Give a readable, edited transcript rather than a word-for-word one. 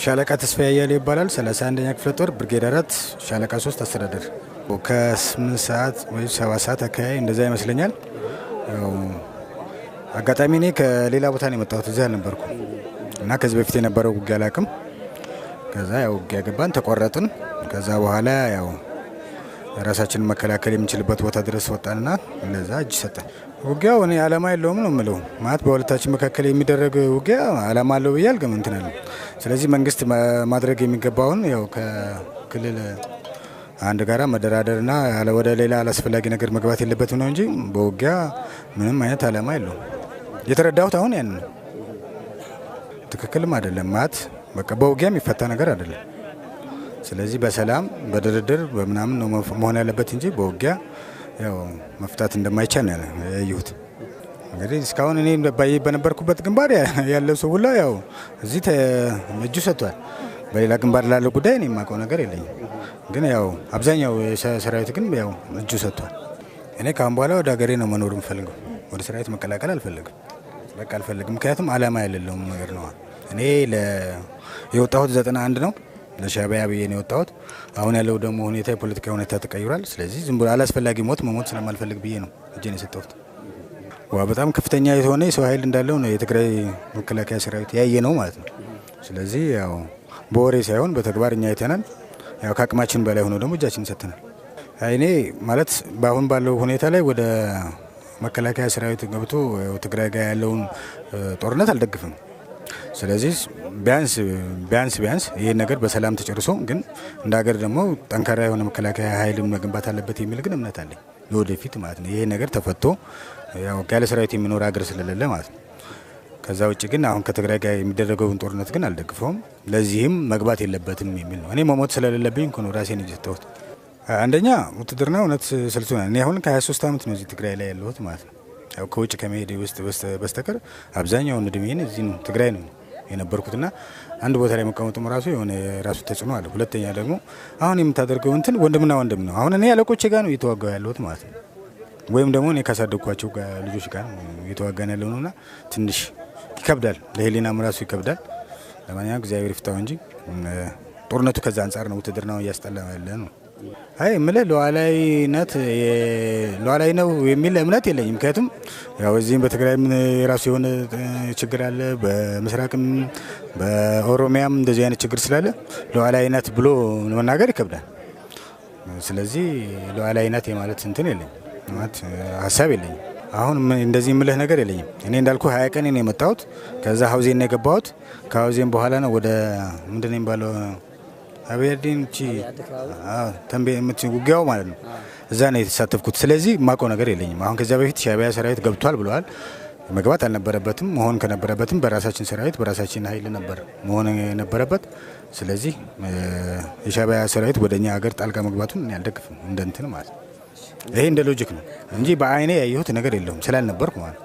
ሻለቃ ተስፋዬ አያሌው ይባላል። 31ኛ ክፍለ ጦር ብርጌድ 4 ሻለቃ 3 አስተዳደር። ከ8 ሰዓት ወይ 7 ሰዓት አካባቢ እንደዛ ይመስለኛል። አጋጣሚ እኔ ከሌላ ቦታ ነው የመጣሁት፣ እዚህ አልነበርኩም እና ከዚህ በፊት የነበረው ውጊያ አላውቅም። ከዛ ያው ውጊያ ገባን፣ ተቆረጥን። ከዛ በኋላ ያው ራሳችንን መከላከል የምንችልበት ቦታ ድረስ ወጣንና ለዛ እጅ ሰጠን። ውጊያው እኔ አላማ የለውም ነው የምለው። ማለት በሁለታችን መካከል የሚደረግ ውጊያ አላማ አለው ብዬ አልገምትናል። ስለዚህ መንግስት ማድረግ የሚገባውን ያው ከክልል አንድ ጋራ መደራደርና ወደ ሌላ አላስፈላጊ ነገር መግባት የለበትም ነው እንጂ በውጊያ ምንም አይነት አላማ የለውም። የተረዳሁት አሁን ያን ትክክልም አይደለም። ማለት በቃ በውጊያ የሚፈታ ነገር አይደለም። ስለዚህ በሰላም በድርድር በምናምን ነው መሆን ያለበት እንጂ በውጊያ ያው መፍታት እንደማይቻል ነው ያየሁት። እንግዲህ እስካሁን እኔ በነበርኩበት ግንባር ያለው ሰው ሁላ ያው እዚህ እጁ ሰጥቷል። በሌላ ግንባር ላለው ጉዳይ እኔ የማውቀው ነገር የለኝም። ግን ያው አብዛኛው ሰራዊት ግን ያው እጁ ሰጥቷል። እኔ ካሁን በኋላ ወደ ሀገሬ ነው መኖር የምፈልገው። ወደ ሰራዊት መቀላቀል አልፈልግም። በቃ አልፈልግም። ምክንያቱም አላማ የሌለው ነገር ነው። እኔ የወጣሁት 91 ነው ለሻዕቢያ ብዬ ነው የወጣሁት። አሁን ያለው ደግሞ ሁኔታ የፖለቲካ ሁኔታ ተቀይሯል። ስለዚህ ዝም ብሎ አላስፈላጊ መሞት ስለማልፈልግ ብዬ ነው እጄን የሰጠሁት። በጣም ከፍተኛ የሆነ የሰው ኃይል እንዳለው ነው የትግራይ መከላከያ ሰራዊት ያየ ነው ማለት ነው። ስለዚህ ያው በወሬ ሳይሆን በተግባር እኛ አይተናል። ያው ከአቅማችን በላይ ሆኖ ደግሞ እጃችን ሰጥተናል። እኔ ማለት በአሁን ባለው ሁኔታ ላይ ወደ መከላከያ ሰራዊት ገብቶ ትግራይ ጋር ያለውን ጦርነት አልደግፍም። ስለዚህ ቢያንስ ይሄን ነገር በሰላም ተጨርሶ ግን እንደ ሀገር ደግሞ ጠንካራ የሆነ መከላከያ ኃይል መገንባት አለበት የሚል ግን እምነት አለኝ ለወደፊት ማለት ነው። ይሄ ነገር ተፈቶ ያው ያለ ሰራዊት የሚኖር ሀገር ስለሌለ ማለት ነው። ከዛ ውጭ ግን አሁን ከትግራይ ጋር የሚደረገውን ጦርነት ግን አልደግፈውም። ለዚህም መግባት የለበትም የሚል ነው። እኔ መሞት ስለሌለብኝ እኮ ነው ራሴን እየሰጠሁት። አንደኛ ውትድርና እውነት ስልቱናል። እኔ አሁን ከ23 ዓመት ነው እዚህ ትግራይ ላይ ያለሁት ማለት ነው። ያው ከውጭ ከመሄድ ውስጥ በስተቀር አብዛኛውን እድሜን እዚህ ነው ትግራይ ነው የነበርኩትና አንድ ቦታ ላይ መቀመጡም ራሱ የሆነ ራሱ ተጽዕኖ አለ። ሁለተኛ ደግሞ አሁን የምታደርገው እንትን ወንድምና ወንድም ነው። አሁን እኔ አለቆቼ ጋር ነው እየተዋጋው ያለሁት ማለት ነው። ወይም ደግሞ እኔ ካሳደግኳቸው ልጆች ጋር ነው እየተዋጋን ያለው ነውና ትንሽ ይከብዳል፣ ለህሊናም ራሱ ይከብዳል። ለማንኛውም እግዚአብሔር ይፍታው እንጂ ጦርነቱ ከዛ አንጻር ነው ውትድርናው እያስጠላ ያለ ነው። አይ እምልህ ሉዓላዊ ነው የሚል እምነት የለኝም። ምክንያቱም ያው እዚህም በትግራይም የራሱ የሆነ ችግር አለ፣ በምስራቅም በኦሮሚያም እንደዚህ አይነት ችግር ስላለ ሉዓላዊነት ብሎ መናገር ይከብዳል። ስለዚህ ሉዓላዊነት የማለት እንትን የለኝም ማለት ሀሳብ የለኝም። አሁን እንደዚህ የምልህ ነገር የለኝም። እኔ እንዳልኩ 20 ቀን ነው የመጣሁት። ከዛ ሀውዜን ነው የገባሁት። ከሀውዜን በኋላ ነው ወደ ምንድን ነው የሚባለው አብያዲን ውጊያው ማለት ነው። እዛ ነው የተሳተፍኩት። ስለዚህ የማውቀው ነገር የለኝም። አሁን ከዚያ በፊት ሻዕቢያ ሰራዊት ገብቷል ብለዋል። መግባት አልነበረበትም። መሆን ከነበረበትም በራሳችን ሰራዊት በራሳችን ኃይል ነበር መሆን የነበረበት። ስለዚህ የሻዕቢያ ሰራዊት ወደኛ ሀገር ጣልቃ መግባቱን እኔ አልደግፍም። እንደንትን ማለት ይሄ እንደ ሎጂክ ነው እንጂ በአይኔ ያየሁት ነገር የለውም ስላልነበርኩ ማለት